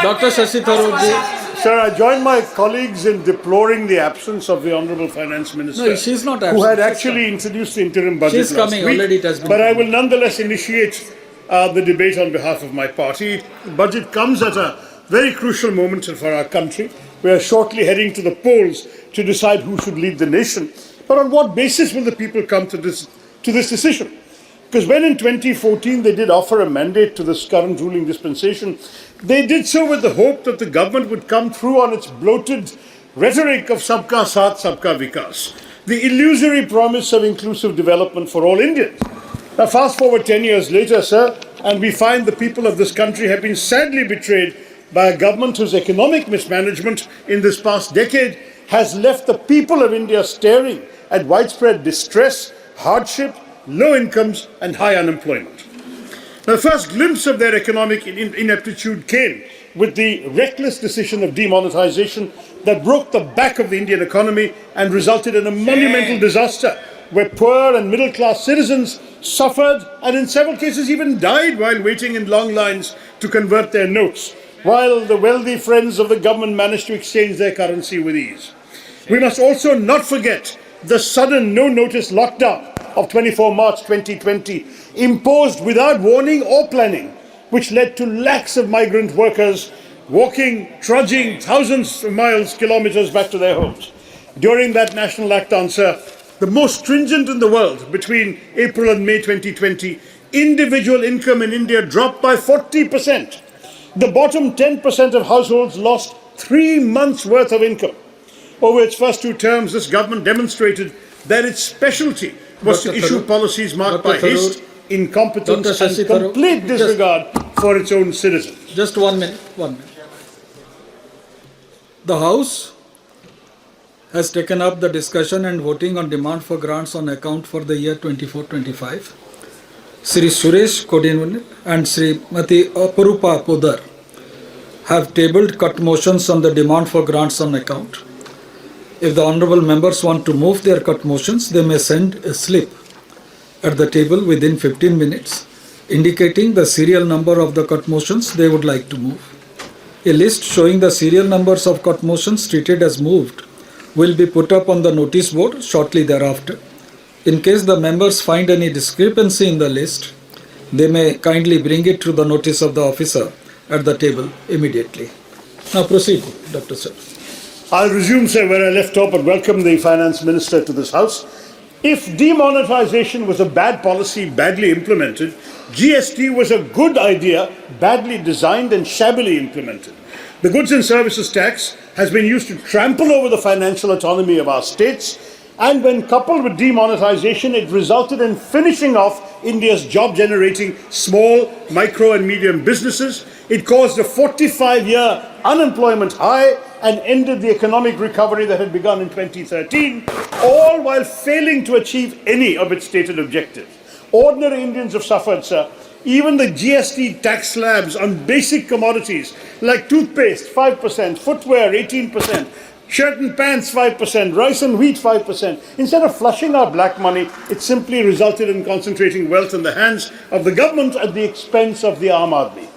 Dr. Shashi Tharoor ji. Sir, I join my colleagues in deploring the absence of the Honourable Finance Minister. No, she's not absent. Who had actually introduced the interim budget She's last coming, week. already it has been But I coming. will nonetheless initiate the debate on behalf of my party. The budget comes at a very crucial moment for our country. We are shortly heading to the polls to decide who should lead the nation. But on what basis will the people come to this decision? Because when in 2014 they did offer a mandate to this current ruling dispensation, they did so with the hope that the government would come through on its bloated rhetoric of Sabka Saath, Sabka Vikas, the illusory promise of inclusive development for all Indians. Now fast forward 10 years later, sir, and we find the people of this country have been sadly betrayed by a government whose economic mismanagement in this past decade has left the people of India staring at widespread distress, hardship, low incomes and high unemployment. Now, the first glimpse of their economic ineptitude came with the reckless decision of demonetization that broke the back of the Indian economy and resulted in a monumental disaster where poor and middle-class citizens suffered and in several cases even died while waiting in long lines to convert their notes, while the wealthy friends of the government managed to exchange their currency with ease. We must also not forget the sudden no-notice lockdown of 24 March 2020, imposed without warning or planning, which led to lakhs of migrant workers walking, trudging thousands of miles, kilometers back to their homes. During that national lockdown, sir, the most stringent in the world, between April and May 2020, individual income in India dropped by 40%. The bottom 10% of households lost 3 months' worth of income. Over its first 2 terms, this government demonstrated that its specialty was to issue policies marked by haste, incompetence and complete disregard for its own citizens. Just 1 minute. The House has taken up the discussion and voting on demand for grants on account for the year 24-25. Sri Suresh Kodinwani and Srimati Aparupa Podar have tabled cut motions on the demand for grants on account. If the honourable members want to move their cut motions, they may send a slip at the table within 15 minutes, indicating the serial number of the cut motions they would like to move. A list showing the serial numbers of cut motions treated as moved will be put up on the notice board shortly thereafter. In case the members find any discrepancy in the list, they may kindly bring it to the notice of the officer at the table immediately. Now proceed, Dr. Sir. I'll resume, sir, where I left off and welcome the Finance Minister to this House. If demonetization was a bad policy, badly implemented, GST was a good idea, badly designed and shabbily implemented. The goods and services tax has been used to trample over the financial autonomy of our states, and when coupled with demonetization, it resulted in finishing off India's job-generating small, micro and medium businesses. It caused a 45-year unemployment high and ended the economic recovery that had begun in 2013, all while failing to achieve any of its stated objectives. Ordinary Indians have suffered, sir. Even the GST tax slabs on basic commodities like toothpaste, 5%, footwear, 18%, shirt and pants, 5%, rice and wheat, 5%. Instead of flushing our black money, it simply resulted in concentrating wealth in the hands of the government at the expense of the Aam Aadmi.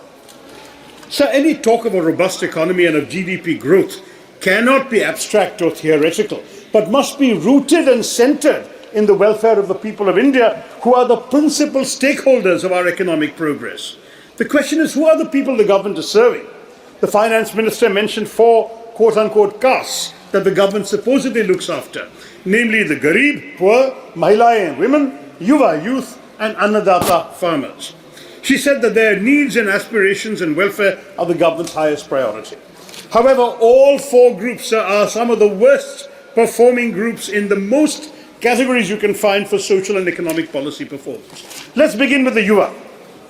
Sir, any talk of a robust economy and of GDP growth cannot be abstract or theoretical, but must be rooted and centered in the welfare of the people of India, who are the principal stakeholders of our economic progress. The question is, who are the people the government is serving? The Finance Minister mentioned 4 quote-unquote castes that the government supposedly looks after, namely the Garib, poor, Mahilayen, women, Yuva, youth, and Annadata, farmers. She said that their needs and aspirations and welfare are the government's highest priority. However, all 4 groups are some of the worst performing groups in the most categories you can find for social and economic policy performance. Let's begin with the Yuva.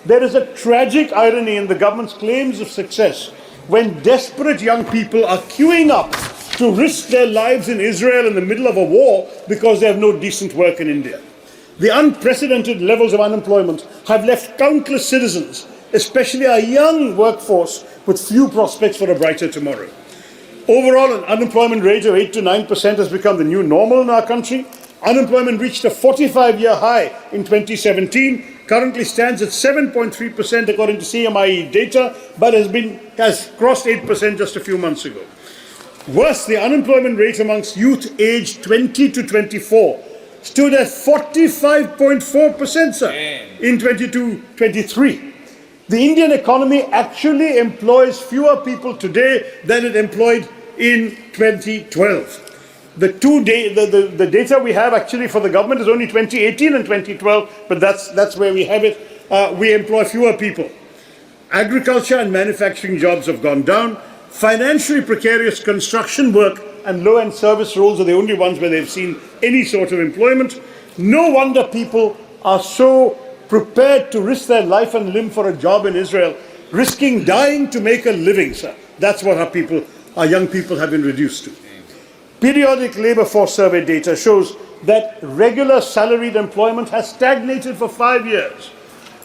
There is a tragic irony in the government's claims of success when desperate young people are queuing up to risk their lives in Israel in the middle of a war because they have no decent work in India. The unprecedented levels of unemployment have left countless citizens, especially our young workforce, with few prospects for a brighter tomorrow. Overall, an unemployment rate of 8 to 9% has become the new normal in our country. Unemployment reached a 45-year high in 2017 currently stands at 7.3% according to CMIE data, but has crossed 8% just a few months ago. Worse, the unemployment rate amongst youth aged 20 to 24 stood at 45.4%, sir, in 22-23. The Indian economy actually employs fewer people today than it employed in 2012. The data we have actually for the government is only 2018 and 2012, but that's where we have it. We employ fewer people. Agriculture and manufacturing jobs have gone down. Financially precarious construction work and low-end service roles are the only ones where they've seen any sort of employment. No wonder people are so prepared to risk their life and limb for a job in Israel, risking dying to make a living, sir. That's what our young people have been reduced to. Periodic labor force survey data shows that regular salaried employment has stagnated for 5 years.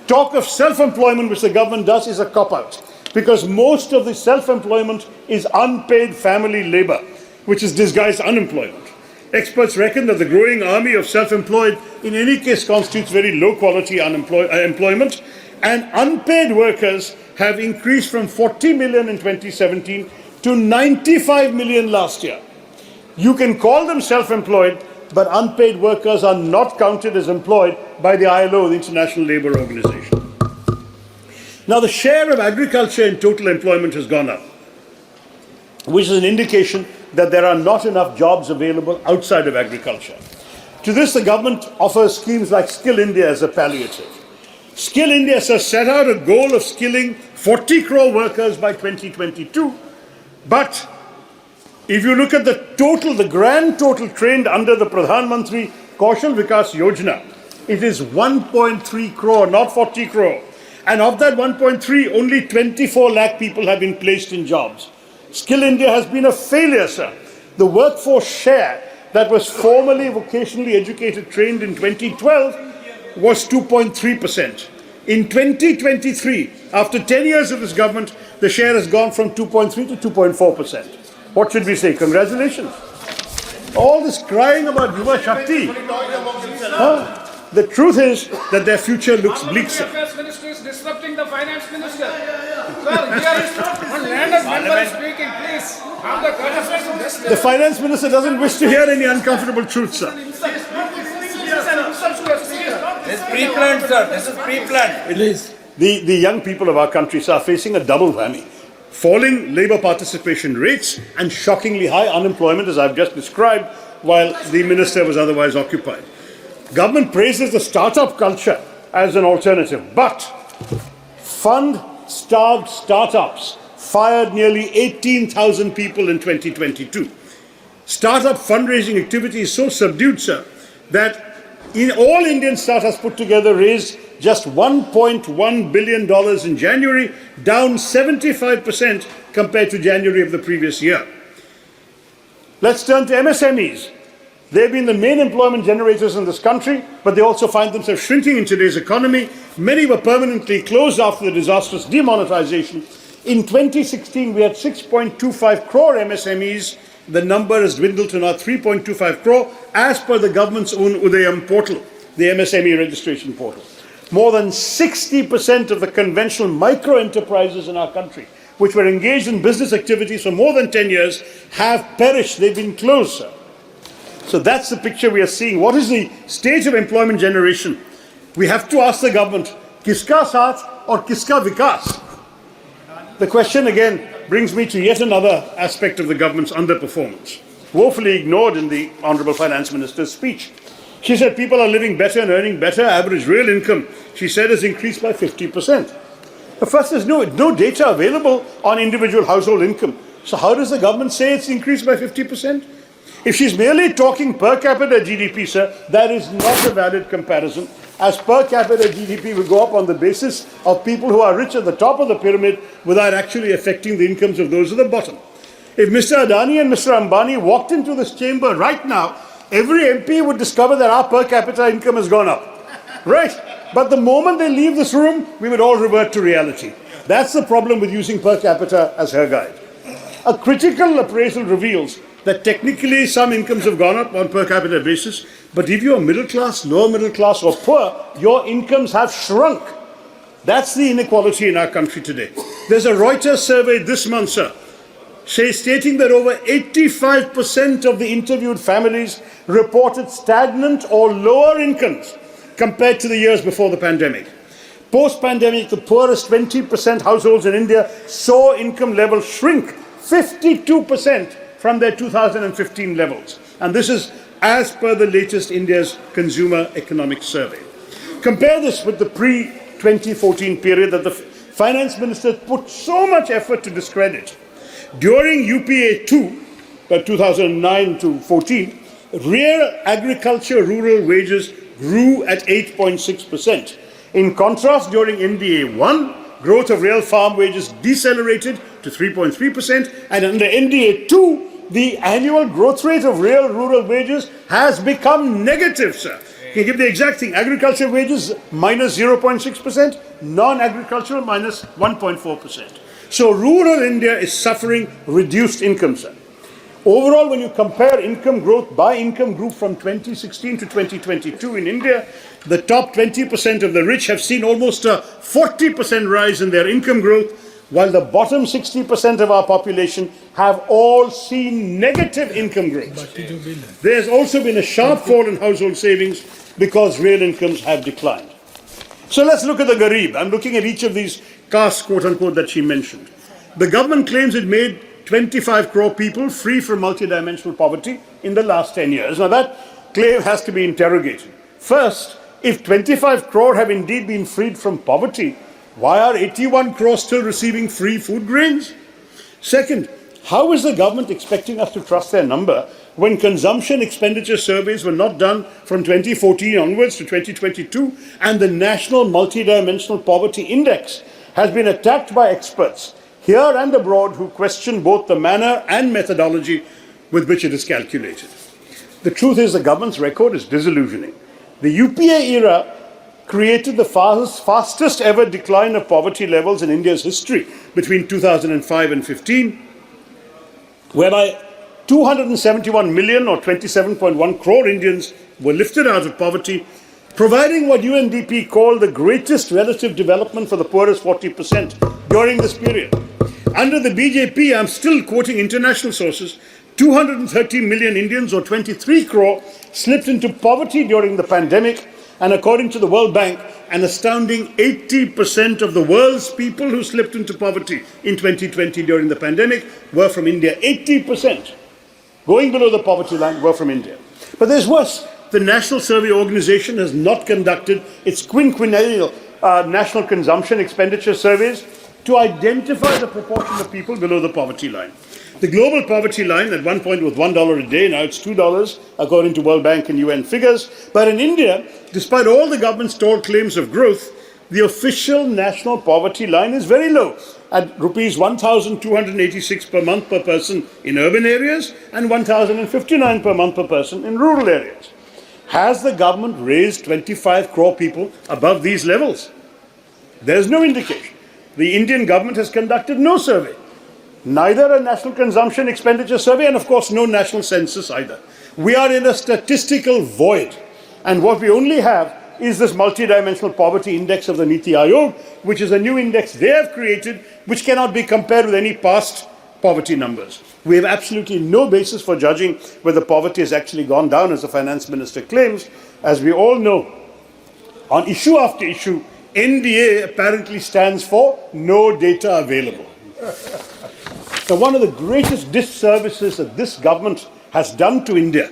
Talk of self-employment, which the government does, is a cop-out, because most of the self-employment is unpaid family labor, which is disguised unemployment. Experts reckon that the growing army of self-employed in any case constitutes very low-quality employment, and unpaid workers have increased from 40 million in 2017 to 95 million last year. You can call them self-employed, but unpaid workers are not counted as employed by the ILO, the International Labour Organization. Now, the share of agriculture in total employment has gone up, which is an indication that there are not enough jobs available outside of agriculture. To this, the government offers schemes like Skill India as a palliative. Skill India has set out a goal of skilling 40 crore workers by 2022, but if you look at the grand total trained under the Pradhan Mantri Kaushal Vikas Yojana, it is 1.3 crore, not 40 crore. And of that 1.3, only 24 lakh people have been placed in jobs. Skill India has been a failure, sir. The workforce share that was formerly vocationally educated trained in 2012 was 2.3%. In 2023, after 10 years of this government, the share has gone from 2.3 to 2.4%. What should we say? Congratulations. All this crying about Yuva Shakti. The truth is that their future looks bleak, sir. The Affairs Minister is disrupting the Finance Minister. Sir, here is one landed member speaking, please. Have the courtesy to this. The Finance Minister doesn't wish to hear any uncomfortable truth, sir. This is an insult to a speaker. This is pre-planned, sir. This is pre-planned. Please. The young people of our country, sir, are facing a double whammy. Falling labour participation rates and shockingly high unemployment, as I've just described, while the minister was otherwise occupied. Government praises the startup culture as an alternative, but fund-starved startups fired nearly 18,000 people in 2022. Startup fundraising activity is so subdued, sir, that in all Indian startups put together raised just $1.1 billion in January, down 75% compared to January of the previous year. Let's turn to MSMEs. They've been the main employment generators in this country, but they also find themselves shrinking in today's economy. Many were permanently closed after the disastrous demonetization. In 2016, we had 6.25 crore MSMEs. The number has dwindled to now 3.25 crore, as per the government's own Udayam portal, the MSME registration portal. More than 60% of the conventional micro-enterprises in our country, which were engaged in business activities for more than 10 years, have perished. They've been closed, sir. So that's the picture we are seeing. What is the stage of employment generation? We have to ask the government, kiska saath or kiska vikas? The question again brings me to yet another aspect of the government's underperformance, woefully ignored in the Honourable Finance Minister's speech. She said people are living better and earning better. Average real income, she said, has increased by 50%. But first, there's no data available on individual household income. So how does the government say it's increased by 50%? If she's merely talking per capita GDP, sir, that is not a valid comparison, as per capita GDP will go up on the basis of people who are rich at the top of the pyramid without actually affecting the incomes of those at the bottom. If Mr. Adani and Mr. Ambani walked into this chamber right now, every MP would discover that our per capita income has gone up. Right? But the moment they leave this room, we would all revert to reality. That's the problem with using per capita as her guide. A critical appraisal reveals that technically some incomes have gone up on per capita basis, but if you're middle class, lower middle class, or poor, your incomes have shrunk. That's the inequality in our country today. There's a Reuters survey this month, sir, stating that over 85% of the interviewed families reported stagnant or lower incomes compared to the years before the pandemic. Post-pandemic, the poorest 20% households in India saw income levels shrink 52% from their 2015 levels. And this is as per the latest India's Consumer Economic Survey. Compare this with the pre-2014 period that the finance minister put so much effort to discredit. During UPA 2, 2009 to 14, real agriculture rural wages grew at 8.6%. In contrast, during NDA 1, growth of real farm wages decelerated to 3.3%, and under NDA 2, the annual growth rate of real rural wages has become negative, sir. Can you give the exact thing? Agriculture wages minus 0.6%, non-agricultural minus 1.4%. So rural India is suffering reduced income, sir. Overall, when you compare income growth by income group from 2016 to 2022 in India, the top 20% of the rich have seen almost a 40% rise in their income growth, while the bottom 60% of our population have all seen negative income growth. There's also been a sharp fall in household savings because real incomes have declined. So let's look at the Garib. I'm looking at each of these castes, quote unquote, that she mentioned. The government claims it made 25 crore people free from multidimensional poverty in the last 10 years. Now that claim has to be interrogated. First, if 25 crore have indeed been freed from poverty, why are 81 crore still receiving free food grains? Second, how is the government expecting us to trust their number when consumption expenditure surveys were not done from 2014 onwards to 2022, and the National Multidimensional Poverty Index has been attacked by experts here and abroad who question both the manner and methodology with which it is calculated? The truth is the government's record is disillusioning. The UPA era created the fastest ever decline of poverty levels in India's history between 2005 and 15, whereby 271 million or 27.1 crore Indians were lifted out of poverty, providing what UNDP called the greatest relative development for the poorest 40% during this period. Under the BJP, I'm still quoting international sources, 230 million Indians or 23 crore slipped into poverty during the pandemic, and according to the World Bank, an astounding 80% of the world's people who slipped into poverty in 2020 during the pandemic were from India. 80% going below the poverty line were from India. But there's worse. The National Survey Organization has not conducted its quinquennial national consumption expenditure surveys to identify the proportion of people below the poverty line. The global poverty line at one point was $1 a day, now it's $2, according to World Bank and UN figures. But in India, despite all the government's tall claims of growth, the official national poverty line is very low, at rupees 1,286 per month per person in urban areas and 1,059 per month per person in rural areas. Has the government raised 25 crore people above these levels? There's no indication. The Indian government has conducted no survey, neither a national consumption expenditure survey, and of course no national census either. We are in a statistical void, and what we only have is this multidimensional poverty index of the Niti Aayog, which is a new index they have created, which cannot be compared with any past poverty numbers. We have absolutely no basis for judging whether poverty has actually gone down, as the finance minister claims. As we all know, on issue after issue, NDA apparently stands for no data available. Now, one of the greatest disservices that this government has done to India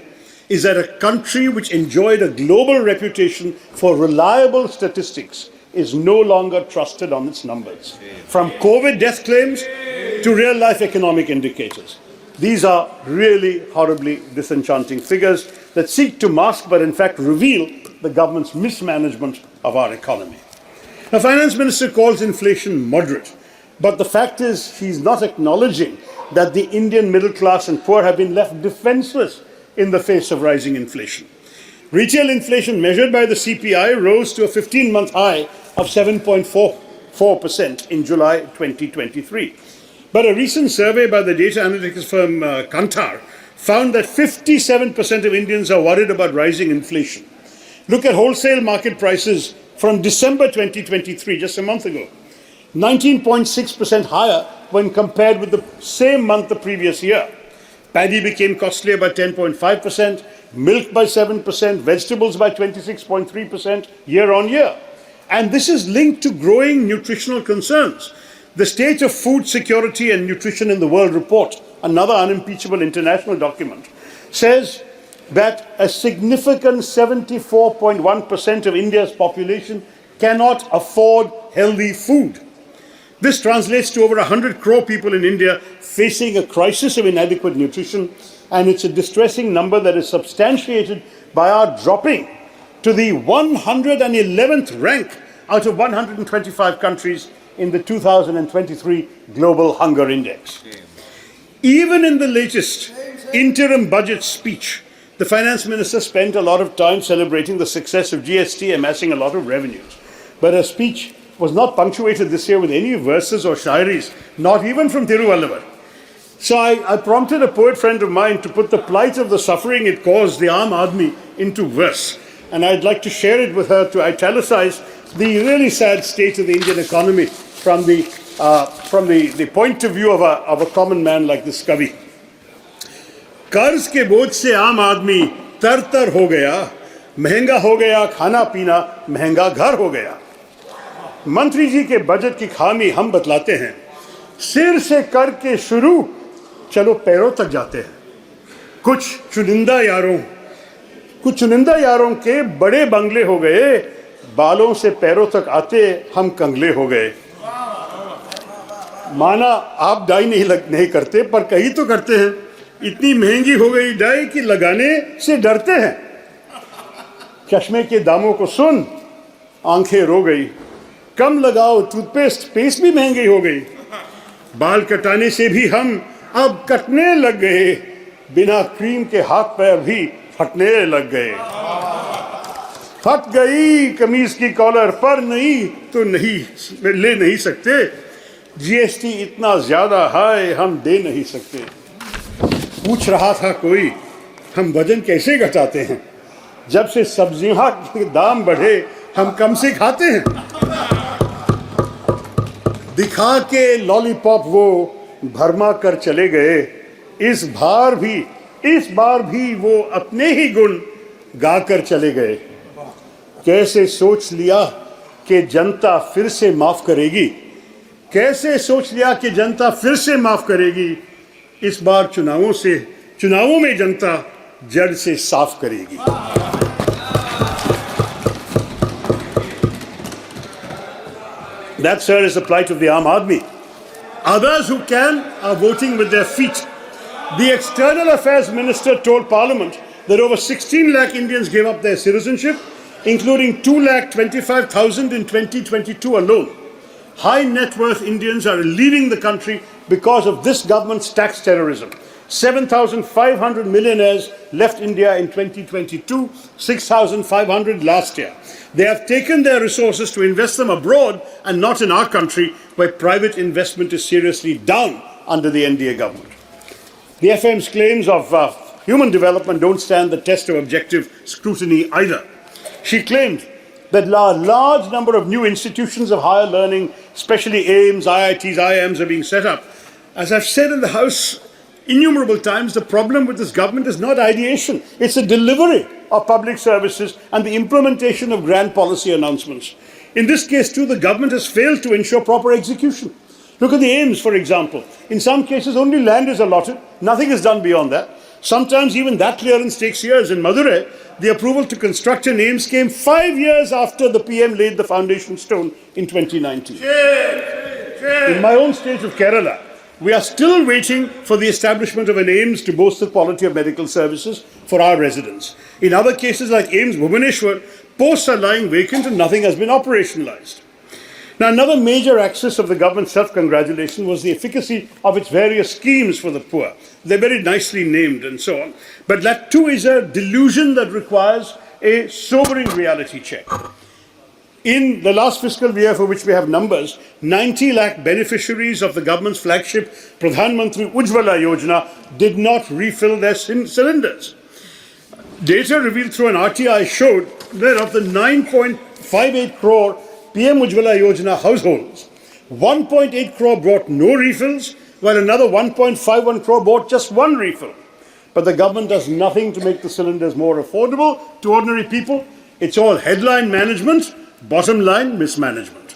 is that a country which enjoyed a global reputation for reliable statistics is no longer trusted on its numbers. From COVID death claims to real-life economic indicators. These are really horribly disenchanting figures that seek to mask but in fact reveal the government's mismanagement of our economy. The finance minister calls inflation moderate, but the fact is he's not acknowledging that the Indian middle class and poor have been left defenseless in the face of rising inflation. Retail inflation measured by the CPI rose to a 15-month high of 7.44% in July 2023. But a recent survey by the data analytics firm Kantar found that 57% of Indians are worried about rising inflation. Look at wholesale market prices from December 2023, just a month ago. 19.6% higher when compared with the same month the previous year. Paddy became costlier by 10.5%, milk by 7%, vegetables by 26.3% year on year. And this is linked to growing nutritional concerns. The State of Food Security and Nutrition in the World report, another unimpeachable international document, says that a significant 74.1% of India's population cannot afford healthy food. This translates to over 100 crore people in India facing a crisis of inadequate nutrition, and it's a distressing number that is substantiated by our dropping to the 111th rank out of 125 countries in the 2023 Global Hunger Index. Even in the latest interim budget speech, the finance minister spent a lot of time celebrating the success of GST amassing a lot of revenues. But her speech was not punctuated this year with any verses or shairis, not even from Tiruvallur. So I prompted a poet friend of mine to put the plight of the suffering it caused the Aam Aadmi into verse. And I'd like to share it with her to italicize the really sad state of the Indian economy from the point of view of a common man like this Kavi. कर्ज के बोझ से आम आदमी तर तर हो गया, महंगा हो गया खाना पीना, महंगा घर हो गया. मंत्री जी के बजट की खामी हम बतलाते हैं, सिर से करके शुरू चलो पैरों तक जाते हैं. कुछ चुनिंदा यारों के बड़े बंगले हो गए, बालों से पैरों तक आते हम कंगले हो गए. माना आप डाई नहीं करते, पर कहीं तो करते हैं. इतनी महंगी हो गई डाई कि लगाने से डरते हैं. चश्मे के दामों को सुन आंखें रो गई. कम लगाओ टूथपेस्ट, पेस्ट भी महंगी हो गई. बाल कटाने से भी हम अब कटने लग गए, बिना क्रीम के हाथ पैर भी फटने लग गए. फट गई कमीज की कॉलर, पर नहीं तो नहीं ले नहीं सकते. जीएसटी इतना ज्यादा है हम दे नहीं सकते. पूछ रहा था कोई, हम वजन कैसे घटाते हैं, जब से सब्जियां के दाम बढ़े हम कम से खाते हैं. दिखा के लॉलीपॉप वो भरमा कर चले गए. इस बार भी वो अपने ही गुण गा कर चले गए. कैसे सोच लिया कि जनता फिर से माफ करेगी, कैसे सोच लिया कि जनता फिर से माफ करेगी. इस बार चुनावों में जनता जड़ से साफ करेगी. That, sir, is the plight of the Aam Aadmi. Others who can are voting with their feet. The External Affairs Minister told Parliament that over 16 lakh Indians gave up their citizenship, including 2,25,000 in 2022 alone. High net worth Indians are leaving the country because of this government's tax terrorism. 7,500 millionaires left India in 2022, 6,500 last year. They have taken their resources to invest them abroad and not in our country, where private investment is seriously down under the NDA government. The FM's claims of human development don't stand the test of objective scrutiny either. She claimed that a large number of new institutions of higher learning, especially AIIMS, IITs, IIMs, are being set up. As I've said in the House innumerable times, the problem with this government is not ideation. It's the delivery of public services and the implementation of grand policy announcements. In this case, too, the government has failed to ensure proper execution. Look at the AIIMS, for example. In some cases, only land is allotted. Nothing is done beyond that. Sometimes even that clearance takes years. In Madurai, the approval to construct an AIIMS came 5 years after the PM laid the foundation stone in 2019. In my own state of Kerala, we are still waiting for the establishment of an AIIMS to boost the quality of medical services for our residents. In other cases like AIIMS Bhubaneswar, posts are lying vacant and nothing has been operationalized. Now, another major axis of the government's self-congratulation was the efficacy of its various schemes for the poor. They're very nicely named and so on. But that too is a delusion that requires a sobering reality check. In the last fiscal year for which we have numbers, 90 lakh beneficiaries of the government's flagship Pradhan Mantri Ujjwala Yojana did not refill their cylinders. Data revealed through an RTI showed that of the 9.58 crore PM Ujjwala Yojana households, 1.8 crore brought no refills, while another 1.51 crore bought just one refill. But the government does nothing to make the cylinders more affordable to ordinary people. It's all headline management, bottom line mismanagement.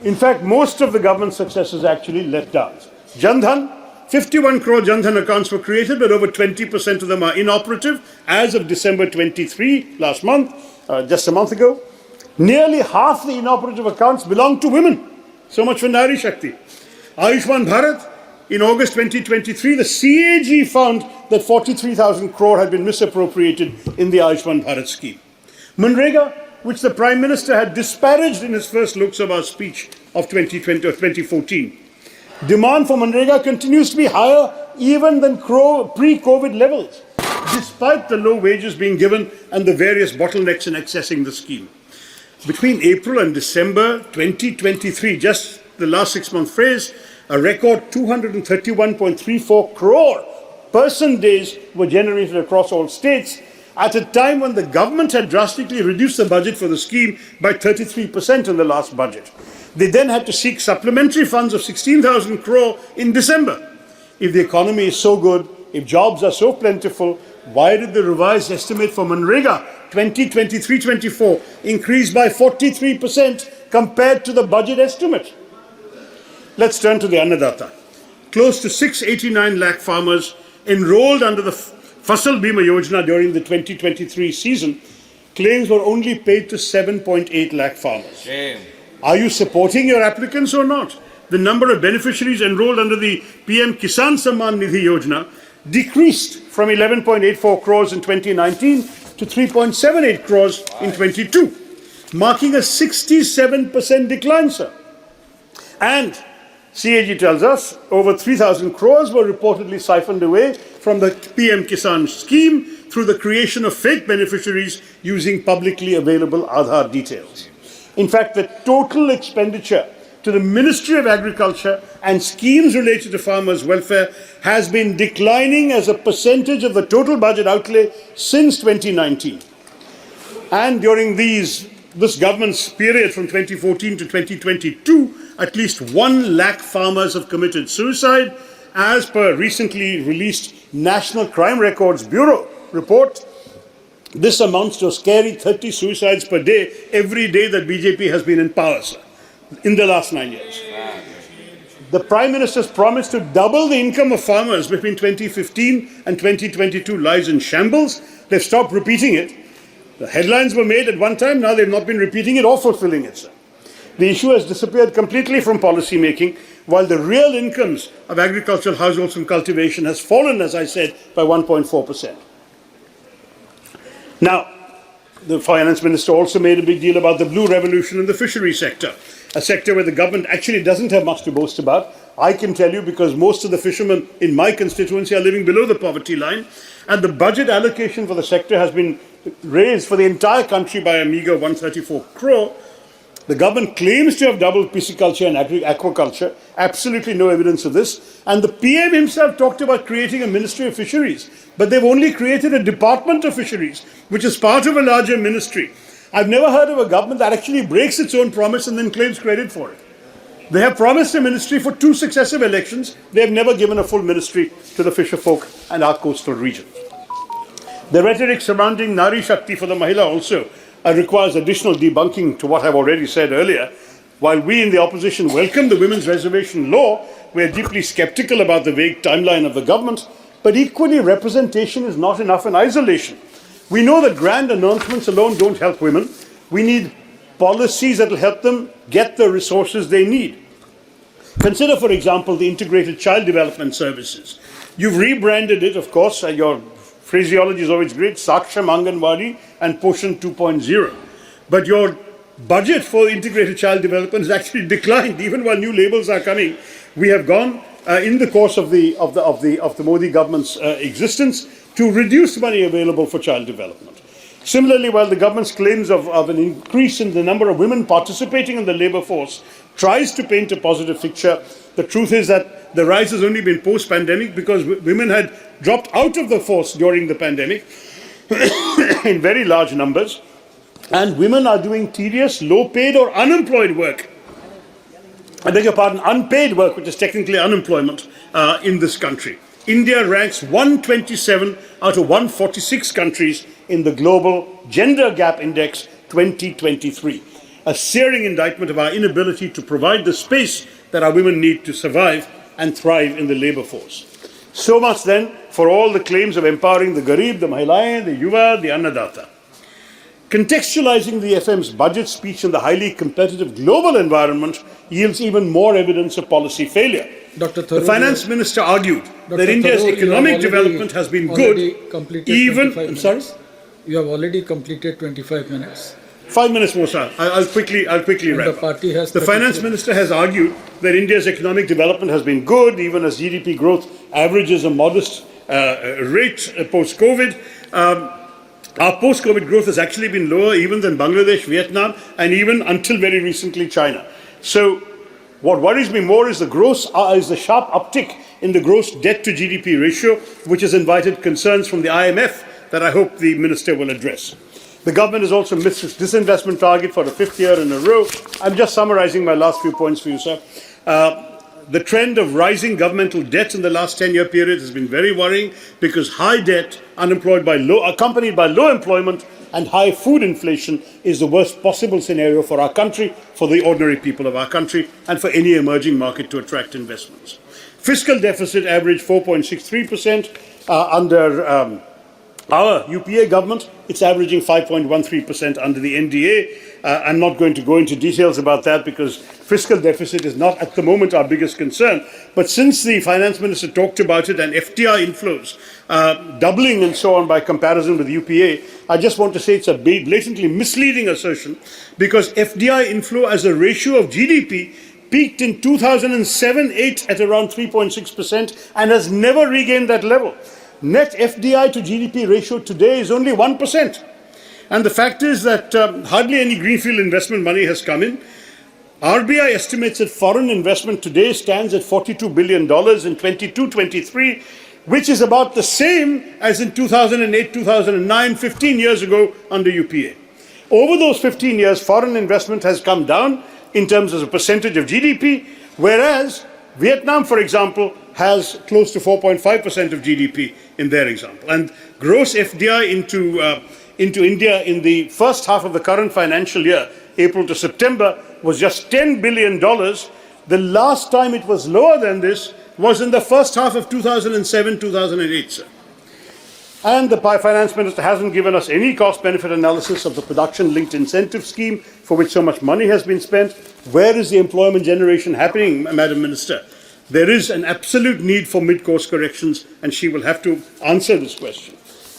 In fact, most of the government's successes actually let down. Jan Dhan, 51 crore Jan Dhan accounts were created, but over 20% of them are inoperative as of December 23, last month, just a month ago. Nearly half the inoperative accounts belong to women. So much for Nari Shakti. Ayushman Bharat, in August 2023, the CAG found that 43,000 crore had been misappropriated in the Ayushman Bharat scheme. Manrega, which the Prime Minister had disparaged in his first Lok Sabha speech of 2014. Demand for Manrega continues to be higher even than pre-COVID levels, despite the low wages being given and the various bottlenecks in accessing the scheme. Between April and December 2023, just the last 6-month phase, a record 231.34 crore person days were generated across all states at a time when the government had drastically reduced the budget for the scheme by 33% in the last budget. They then had to seek supplementary funds of 16,000 crore in December. If the economy is so good, if jobs are so plentiful, why did the revised estimate for Manrega 2023-24 increase by 43% compared to the budget estimate? Let's turn to the Annadatta. Close to 689 lakh farmers enrolled under the Fasal Bima Yojana during the 2023 season. Claims were only paid to 7.8 lakh farmers. Shame. Are you supporting your applicants or not? The number of beneficiaries enrolled under the PM Kisan Samman Nidhi Yojana decreased from 11.84 crores in 2019 to 3.78 crores in 22, marking a 67% decline, sir. And CAG tells us over 3,000 crores were reportedly siphoned away from the PM Kisan scheme through the creation of fake beneficiaries using publicly available Aadhaar details. In fact, the total expenditure to the Ministry of Agriculture and schemes related to farmers' welfare has been declining as a percentage of the total budget outlay since 2019. And during this government's period from 2014 to 2022, at least 1 lakh farmers have committed suicide, as per recently released National Crime Records Bureau report. This amounts to a scary 30 suicides per day, every day that BJP has been in power, sir, in the last 9 years. The Prime Minister's promise to double the income of farmers between 2015 and 2022 lies in shambles. They've stopped repeating it. The headlines were made at one time, now they've not been repeating it or fulfilling it, sir. The issue has disappeared completely from policy making, while the real incomes of agricultural households from cultivation has fallen, as I said, by 1.4%. Now, the Finance Minister also made a big deal about the blue revolution in the fishery sector, a sector where the government actually doesn't have much to boast about. I can tell you because most of the fishermen in my constituency are living below the poverty line, and the budget allocation for the sector has been raised for the entire country by a meager 134 crore. The government claims to have doubled pisciculture and aquaculture. Absolutely no evidence of this. And the PM himself talked about creating a Ministry of Fisheries, but they've only created a Department of Fisheries, which is part of a larger ministry. I've never heard of a government that actually breaks its own promise and then claims credit for it. They have promised a ministry for 2 successive elections. They have never given a full ministry to the fisher folk and our coastal region. The rhetoric surrounding Nari Shakti for the Mahila also requires additional debunking to what I've already said earlier. While we in the opposition welcome the women's reservation law, we are deeply skeptical about the vague timeline of the government, but equally representation is not enough in isolation. We know that grand announcements alone don't help women. We need policies that will help them get the resources they need. Consider, for example, the Integrated Child Development Services. You've rebranded it, of course, your phraseology is always great, Saksham Anganwadi and Poshan 2.0. But your budget for integrated child development has actually declined, even while new labels are coming. We have gone in the course of the Modi government's existence to reduce money available for child development. Similarly, while the government's claims of an increase in the number of women participating in the labour force tries to paint a positive picture, the truth is that the rise has only been post-pandemic because women had dropped out of the force during the pandemic in very large numbers, and women are doing tedious, low-paid or unemployed work. I beg your pardon, unpaid work, which is technically unemployment in this country. India ranks 127 out of 146 countries in the Global Gender Gap Index 2023, a searing indictment of our inability to provide the space that our women need to survive and thrive in the labour force. So much then for all the claims of empowering the Garib, the Mahilayen, the Yuva, the Annadata. Contextualizing the FM's budget speech in the highly competitive global environment yields even more evidence of policy failure. Dr. The finance minister argued that India's Tharoor, economic development has been good, even... I'm sorry? You have already completed 25 minutes. 5 minutes more, sir. I'll quickly wrap The party has The finance minister has argued that India's economic development has been good, even as GDP growth averages a modest rate post-COVID. Our post-COVID growth has actually been lower even than Bangladesh, Vietnam, and even until very recently China. So what worries me more is the sharp uptick in the gross debt to GDP ratio, which has invited concerns from the IMF that I hope the minister will address. The government has also missed its disinvestment target for the 5th year in a row. I'm just summarizing my last few points for you, sir. The trend of rising governmental debt in the last 10-year period has been very worrying because high debt, accompanied by low employment and high food inflation, is the worst possible scenario for our country, for the ordinary people of our country, and for any emerging market to attract investments. Fiscal deficit averaged 4.63% under our UPA government. It's averaging 5.13% under the NDA. I'm not going to go into details about that because fiscal deficit is not at the moment our biggest concern. But since the finance minister talked about it and FDI inflows doubling and so on by comparison with UPA, I just want to say it's a blatantly misleading assertion because FDI inflow as a ratio of GDP peaked in 2007-8 at around 3.6% and has never regained that level. Net FDI to GDP ratio today is only 1%. And the fact is that hardly any greenfield investment money has come in. RBI estimates that foreign investment today stands at $42 billion in 22-23, which is about the same as in 2008, 2009, 15 years ago under UPA. Over those 15 years, foreign investment has come down in terms of a percentage of GDP, whereas Vietnam, for example, has close to 4.5% of GDP in their example. And gross FDI into India in the first half of the current financial year, April to September, was just $10 billion. The last time it was lower than this was in the first half of 2007-2008, sir. And the finance minister hasn't given us any cost-benefit analysis of the production-linked incentive scheme for which so much money has been spent. Where is the employment generation happening, Madam Minister? There is an absolute need for mid-course corrections, and she will have to answer this question.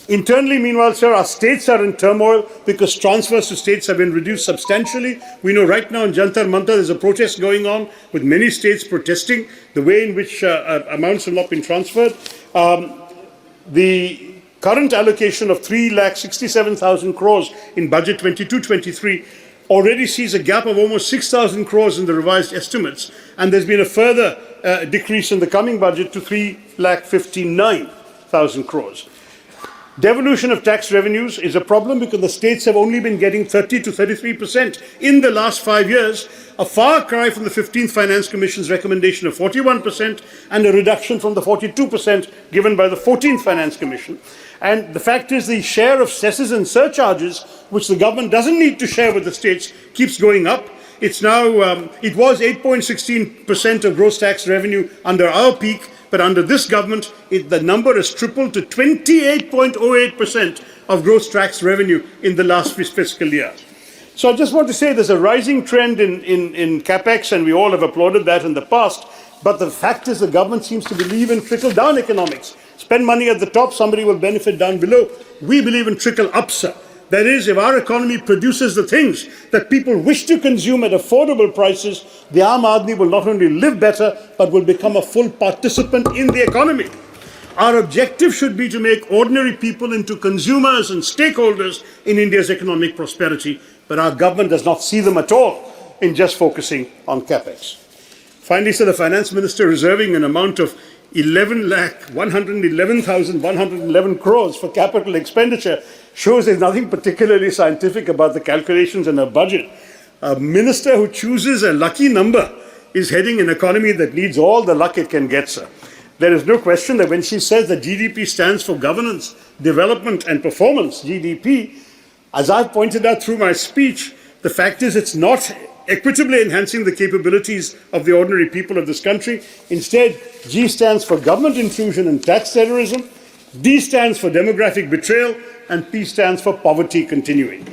Internally, meanwhile, sir, our states are in turmoil because transfers to states have been reduced substantially. We know right now in Jantar Mantar there's a protest going on with many states protesting the way in which amounts have not been transferred. The current allocation of 3,67,000 crores in budget 22-23 already sees a gap of almost 6,000 crores in the revised estimates, and there's been a further decrease in the coming budget to 3,59,000 crores. Devolution of tax revenues is a problem because the states have only been getting 30 to 33% in the last 5 years, a far cry from the 15th Finance Commission's recommendation of 41% and a reduction from the 42% given by the 14th Finance Commission. And the fact is the share of cesses and surcharges, which the government doesn't need to share with the states, keeps going up. It's now, it was 8.16% of gross tax revenue under our peak, but under this government, the number has tripled to 28.08% of gross tax revenue in the last fiscal year. So I just want to say there's a rising trend in capex, and we all have applauded that in the past. But the fact is the government seems to believe in trickle-down economics. Spend money at the top, somebody will benefit down below. We believe in trickle-up, sir. That is, if our economy produces the things that people wish to consume at affordable prices, the Aam Aadmi will not only live better, but will become a full participant in the economy. Our objective should be to make ordinary people into consumers and stakeholders in India's economic prosperity, but our government does not see them at all in just focusing on capex. Finally, sir, the finance minister reserving an amount of 11,111,111 crores for capital expenditure shows there's nothing particularly scientific about the calculations in a budget. A minister who chooses a lucky number is heading an economy that needs all the luck it can get, sir. There is no question that when she says that GDP stands for governance, development and performance, GDP, as I've pointed out through my speech, the fact is it's not equitably enhancing the capabilities of the ordinary people of this country. Instead, G stands for government intrusion and tax terrorism, D stands for demographic betrayal, and P stands for poverty continuing.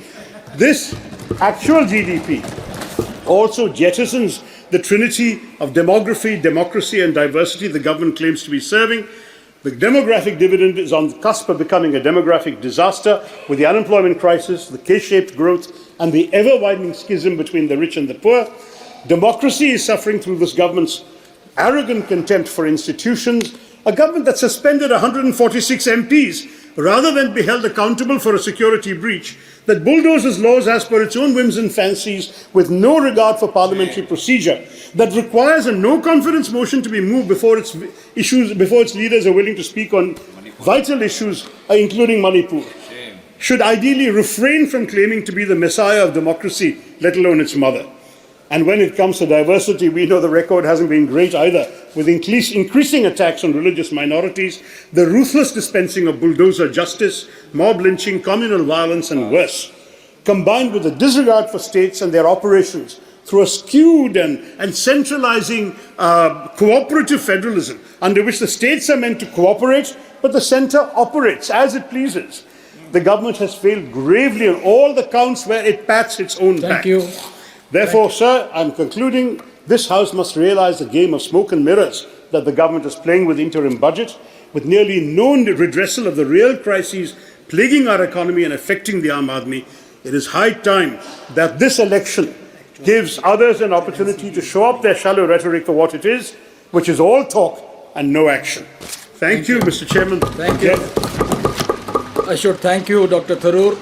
This actual GDP also jettisons the trinity of demography, democracy, and diversity the government claims to be serving. The demographic dividend is on the cusp of becoming a demographic disaster with the unemployment crisis, the K-shaped growth, and the ever-widening schism between the rich and the poor. Democracy is suffering through this government's arrogant contempt for institutions, a government that suspended 146 MPs rather than be held accountable for a security breach, that bulldozes laws as per its own whims and fancies with no regard for parliamentary procedure, that requires a no-confidence motion to be moved before its leaders are willing to speak on vital issues, including Manipur, should ideally refrain from claiming to be the messiah of democracy, let alone its mother. And when it comes to diversity, we know the record hasn't been great either, with increasing attacks on religious minorities, the ruthless dispensing of bulldozer justice, mob lynching, communal violence, and worse, combined with the disregard for states and their operations through a skewed and centralizing cooperative federalism, under which the states are meant to cooperate, but the center operates as it pleases. The government has failed gravely on all the counts where it pats its own back. Thank you. Therefore, sir, I'm concluding, this House must realize the game of smoke and mirrors that the government is playing with the interim budget, with nearly no redressal of the real crises plaguing our economy and affecting the Aam Aadmi. It is high time that this election gives others an opportunity to show up their shallow rhetoric for what it is, which is all talk and no action. Thank you, Mr. Chairman. Thank you. I should thank you, Dr. Tharoor,